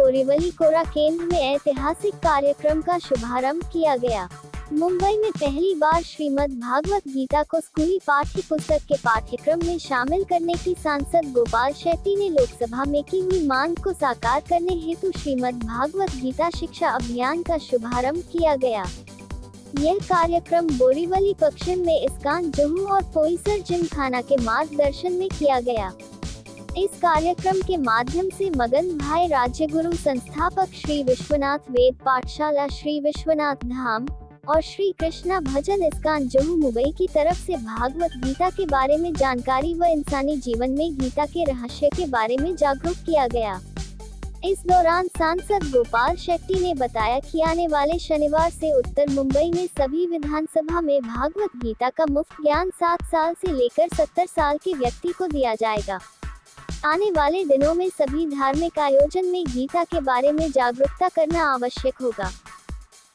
बोरीवली कोरा केंद्र में ऐतिहासिक कार्यक्रम का शुभारंभ किया गया। मुंबई में पहली बार श्रीमद् भागवत गीता को स्कूली पाठ्य पुस्तक के पाठ्यक्रम में शामिल करने की सांसद गोपाल शेट्टी ने लोकसभा में की हुई मांग को साकार करने हेतु श्रीमद् भागवत गीता शिक्षा अभियान का शुभारंभ किया गया। यह कार्यक्रम बोरीवली पश्चिम में इस्कान जुहू और पोईसर जिमखाना के मार्गदर्शन में किया गया। इस कार्यक्रम के माध्यम से मगन भाई राज्यगुरु संस्थापक श्री विश्वनाथ वेद पाठशाला, श्री विश्वनाथ धाम और श्री कृष्णा भजन इस्कान जुहू मुंबई की तरफ से भागवत गीता के बारे में जानकारी व इंसानी जीवन में गीता के रहस्य के बारे में जागरूक किया गया। इस दौरान सांसद गोपाल शेट्टी ने बताया कि आने वाले शनिवार से उत्तर मुंबई में सभी विधानसभा में भागवत गीता का मुफ्त ज्ञान 7 साल से लेकर 70 साल के व्यक्ति को दिया जाएगा। आने वाले दिनों में सभी धार्मिक आयोजन में गीता के बारे में जागरूकता करना आवश्यक होगा,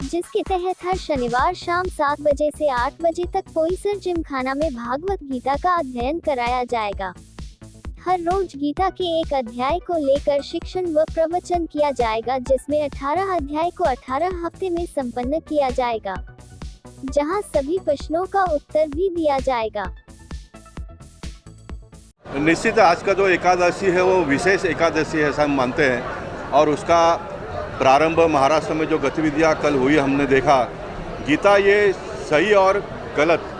जिसके तहत हर शनिवार शाम 7 बजे से 8 बजे तक पोईसर जिमखाना में भागवत गीता का अध्ययन कराया जाएगा। हर रोज गीता के एक अध्याय को लेकर शिक्षण व प्रवचन किया जाएगा, जिसमें 18 अध्याय को 18 हफ्ते में संपन्न किया जाएगा, जहां सभी प्रश्नों का उत्तर भी दिया जाएगा। निश्चित आज का जो एकादशी है वो विशेष एकादशी है, ऐसा हम मानते हैं। और उसका प्रारंभ महाराष्ट्र में जो गतिविधियां कल हुई हमने देखा, गीता ये सही और गलत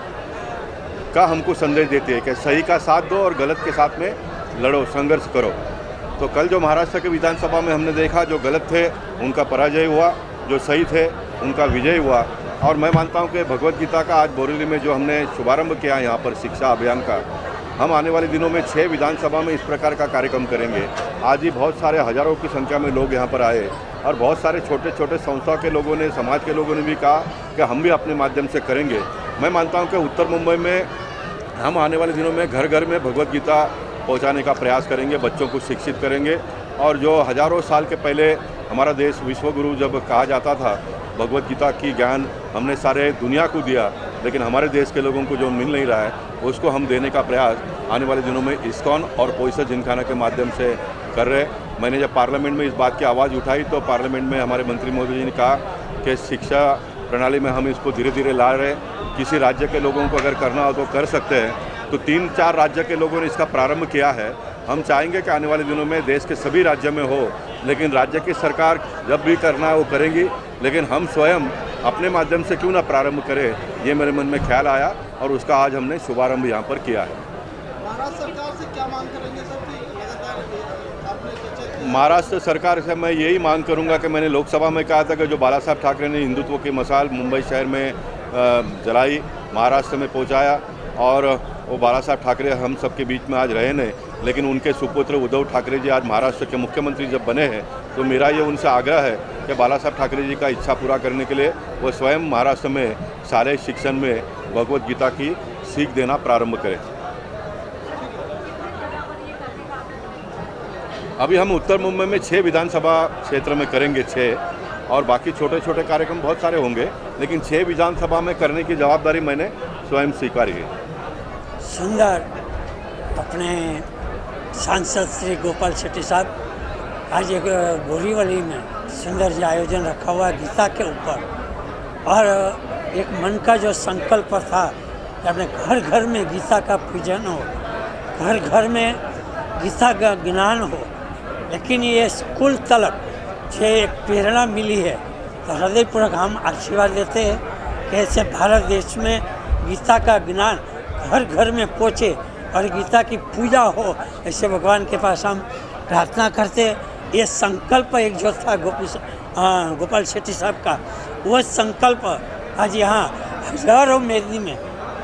का हमको संदेश देती है कि सही का साथ दो और गलत के साथ में लड़ो, संघर्ष करो। तो कल जो महाराष्ट्र के विधानसभा में हमने देखा, जो गलत थे उनका पराजय हुआ, जो सही थे उनका विजय हुआ। और मैं मानता हूं कि भगवत गीता का आज बोरीवली में जो हमने शुभारंभ किया यहाँ पर शिक्षा अभियान का, हम आने वाले दिनों में 6 विधानसभा में इस प्रकार का कार्यक्रम करेंगे। आज ही बहुत सारे हजारों की संख्या में लोग यहाँ पर आए और बहुत सारे छोटे छोटे संस्था के लोगों ने, समाज के लोगों ने भी कहा कि हम भी अपने माध्यम से करेंगे। मैं मानता हूँ कि उत्तर मुंबई में हम आने वाले दिनों में घर घर में भगवत गीता पहुंचाने का प्रयास करेंगे, बच्चों को शिक्षित करेंगे। और जो हजारों साल के पहले हमारा देश विश्वगुरु जब कहा जाता था, भगवत गीता की ज्ञान हमने सारे दुनिया को दिया, लेकिन हमारे देश के लोगों को जो मिल नहीं रहा है उसको हम देने का प्रयास आने वाले दिनों में इस्कॉन और पोईसर जिमखाना के माध्यम से कर रहे। मैंने जब पार्लियामेंट में इस बात की आवाज़ उठाई तो पार्लियामेंट में हमारे मंत्री महोदय जी ने कहा कि शिक्षा प्रणाली में हम इसको धीरे धीरे ला रहे हैं। किसी राज्य के लोगों को अगर करना हो तो कर सकते हैं। तो 3-4 राज्य के लोगों ने इसका प्रारंभ किया है। हम चाहेंगे कि आने वाले दिनों में देश के सभी राज्य में हो, लेकिन राज्य की सरकार जब भी करना है वो करेंगी, लेकिन हम स्वयं अपने माध्यम से क्यों ना प्रारंभ करें, ये मेरे मन में ख्याल आया और उसका आज हमने शुभारंभ यहाँ पर किया है। महाराष्ट्र सरकार से क्या मांग करेंगे सर? महाराष्ट्र सरकार से मैं यही मांग करूंगा कि मैंने लोकसभा में कहा था कि जो बाला साहब ठाकरे ने हिंदुत्व की मशाल मुंबई शहर में जलाई, महाराष्ट्र में पहुंचाया, और वो बाला साहब ठाकरे हम सबके बीच में आज रहे नहीं, लेकिन उनके सुपुत्र उद्धव ठाकरे जी आज महाराष्ट्र के मुख्यमंत्री जब बने हैं, तो मेरा ये उनसे आग्रह है कि बाला साहब ठाकरे जी का इच्छा पूरा करने के लिए वो स्वयं महाराष्ट्र में सारे शिक्षण में भगवत गीता की सीख देना प्रारंभ करें। अभी हम उत्तर मुंबई में 6 विधानसभा क्षेत्र में करेंगे, 6, और बाकी छोटे छोटे कार्यक्रम बहुत सारे होंगे, लेकिन 6 विधानसभा में करने की जवाबदारी मैंने स्वयं स्वीकारी है। सुंदर अपने सांसद श्री गोपाल शेट्टी साहब आज एक बोरीवली में सुंदर जी आयोजन रखा हुआ है गीता के ऊपर, और एक मन का जो संकल्प था कि अपने घर घर में गीता का पूजन हो, घर घर में गीता का ज्ञान हो। लेकिन ये स्कूल तलक जो एक प्रेरणा मिली है, तो हृदयपूर्वक हम आशीर्वाद देते हैं कि ऐसे भारत देश में गीता का ज्ञान घर घर में पहुँचे और गीता की पूजा हो, ऐसे भगवान के पास हम प्रार्थना करते। ये संकल्प एक जो था गोपाल शेट्टी साहब का, वो संकल्प आज यहाँ हजारों मेदी में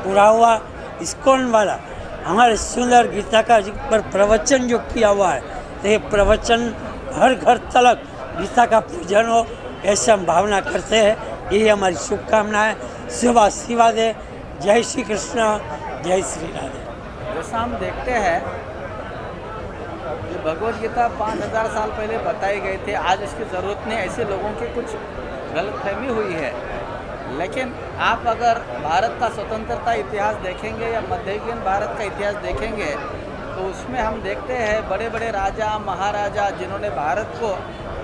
पूरा हुआ। इस्कॉन वाला हमारे सुंदर गीता का पर प्रवचन जो किया हुआ है, तो ये प्रवचन घर घर तलक गीता का पूजन हो, ऐसे हम भावना करते हैं। यही हमारी शुभकामना है। शुभ आशीर्वाद है। जय श्री कृष्ण, जय श्री राधे। जैसा हम देखते हैं भगवत गीता 5000 साल पहले बताई गई थी, आज इसकी ज़रूरत नहीं, ऐसे लोगों की कुछ गलतफहमी हुई है। लेकिन आप अगर भारत का स्वतंत्रता इतिहास देखेंगे या मध्ययुगीन भारत का इतिहास देखेंगे, तो उसमें हम देखते हैं बड़े बड़े राजा महाराजा जिन्होंने भारत को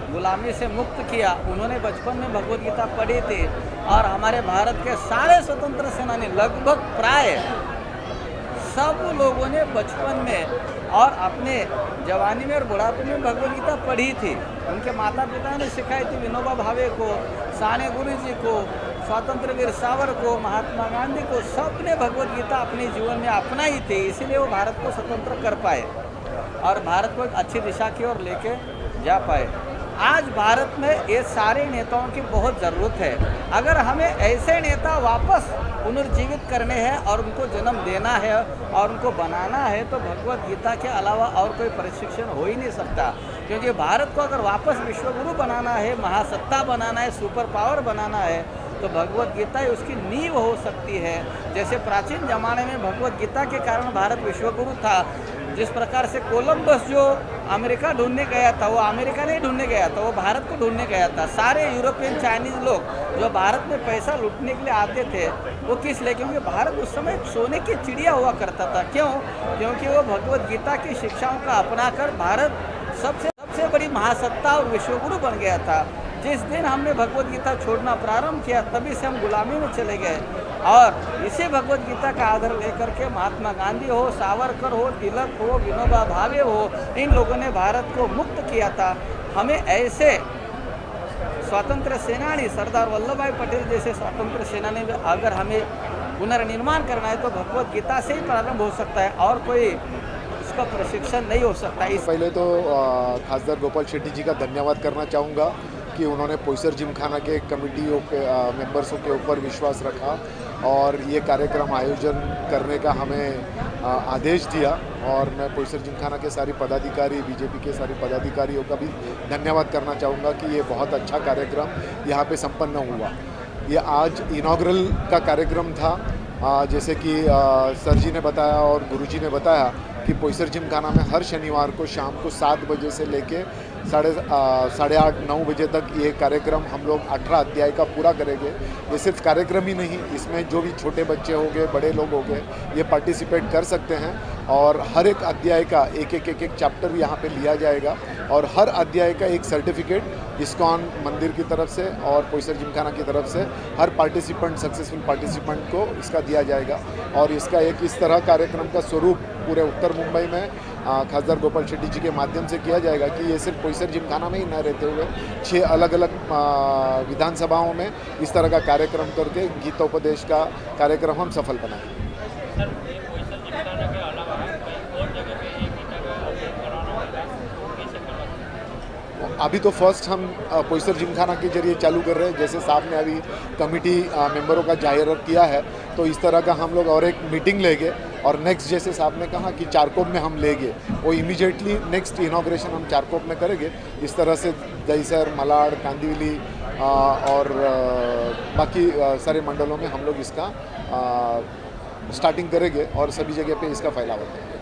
गुलामी से मुक्त किया, उन्होंने बचपन में भगवत गीता पढ़ी थी। और हमारे भारत के सारे स्वतंत्र सेनानी लगभग प्राय सब लोगों ने बचपन में और अपने जवानी में और बुढ़ापे में भगवत गीता पढ़ी थी। उनके माता पिता ने सिखाई थी। विनोबा भावे को, साने गुरुजी को, स्वतंत्र वीर सावर को, महात्मा गांधी को, सब ने भगवत गीता अपने जीवन में अपनाई थी। इसीलिए वो भारत को स्वतंत्र कर पाए और भारत को एक अच्छी दिशा की ओर लेके जा पाए। आज भारत में ये सारे नेताओं की बहुत ज़रूरत है। अगर हमें ऐसे नेता वापस पुनर्जीवित करने हैं और उनको जन्म देना है और उनको बनाना है, तो भगवत गीता के अलावा और कोई प्रशिक्षण हो ही नहीं सकता। क्योंकि भारत को अगर वापस विश्वगुरु बनाना है, महासत्ता बनाना है, सुपर पावर बनाना है, तो भगवत गीता ही उसकी नींव हो सकती है। जैसे प्राचीन जमाने में भगवत गीता के कारण भारत विश्वगुरु था। जिस प्रकार से कोलंबस जो अमेरिका ढूंढने गया था, वो अमेरिका नहीं ढूंढने गया था, वो भारत को ढूंढने गया था। सारे यूरोपियन चाइनीज़ लोग जो भारत में पैसा लूटने के लिए आते थे, वो किस लिए? क्योंकि भारत उस समय सोने की चिड़िया हुआ करता था। क्यों? क्योंकि वो भगवत गीता की शिक्षाओं का अपनाकर भारत सबसे बड़ी महासत्ता और विश्वगुरु बन गया था। जिस दिन हमने भगवत गीता छोड़ना प्रारंभ किया, तभी से हम गुलामी में चले गए। और इसी भगवत गीता का आधार लेकर के महात्मा गांधी हो, सावरकर हो, तिलक हो, विनोबा भावे हो, इन लोगों ने भारत को मुक्त किया था। हमें ऐसे स्वतंत्र सेनानी सरदार वल्लभ भाई पटेल जैसे स्वतंत्र सेनानी अगर हमें पुनर्निर्माण करना है, तो भगवत गीता से ही प्रारंभ हो सकता है और कोई इसका प्रशिक्षण नहीं हो सकता। पहले तो खासदार गोपाल शेट्टी जी का धन्यवाद करना चाहूँगा कि उन्होंने पोईसर जिमखाना के कमेटियों के मेंबर्सों के ऊपर विश्वास रखा और ये कार्यक्रम आयोजन करने का हमें आदेश दिया। और मैं पोईसर जिमखाना के सारे पदाधिकारी, बीजेपी के सारे पदाधिकारियों का भी धन्यवाद करना चाहूँगा कि ये बहुत अच्छा कार्यक्रम यहाँ पे संपन्न हुआ। ये आज इनॉग्रल का कार्यक्रम था। जैसे कि सर जी ने बताया और गुरुजी ने बताया कि पोईसर जिमखाना में हर शनिवार को शाम को 7 बजे से लेके 8:30-9 बजे तक ये कार्यक्रम हम लोग 18 अध्याय का पूरा करेंगे। ये सिर्फ कार्यक्रम ही नहीं, इसमें जो भी छोटे बच्चे हो गए, बड़े लोग हो गए, ये पार्टिसिपेट कर सकते हैं। और हर एक अध्याय का एक चैप्टर यहाँ पे लिया जाएगा और हर अध्याय का एक सर्टिफिकेट इस्कॉन मंदिर की तरफ से और पोईसर जिमखाना की तरफ से हर पार्टिसिपेंट, सक्सेसफुल पार्टिसिपेंट को इसका दिया जाएगा। और इसका एक इस तरह कार्यक्रम का स्वरूप पूरे उत्तर मुंबई में खासदार गोपाल शेट्टी जी के माध्यम से किया जाएगा कि ये सिर्फ पोईसर जिमखाना में ही न रहते हुए 6 अलग-अलग विधानसभाओं में इस तरह का कार्यक्रम करके गीतोपदेश का कार्यक्रम हम सफल बनाएं। अभी तो फर्स्ट हम पोईसर जिमखाना के जरिए चालू कर रहे हैं। जैसे साहब ने अभी कमेटी मेंबरों का जाहिर किया है, तो इस तरह का हम लोग और एक मीटिंग लेंगे और नेक्स्ट जैसे साहब ने कहा कि चारकोप में हम लेंगे, वो इमीडिएटली नेक्स्ट इनॉग्रेशन हम चारकोप में करेंगे। इस तरह से दहीसर, मलाड, कांदिवली और बाकी सारे मंडलों में हम लोग इसका स्टार्टिंग करेंगे और सभी जगह पे इसका फैलाव होगा।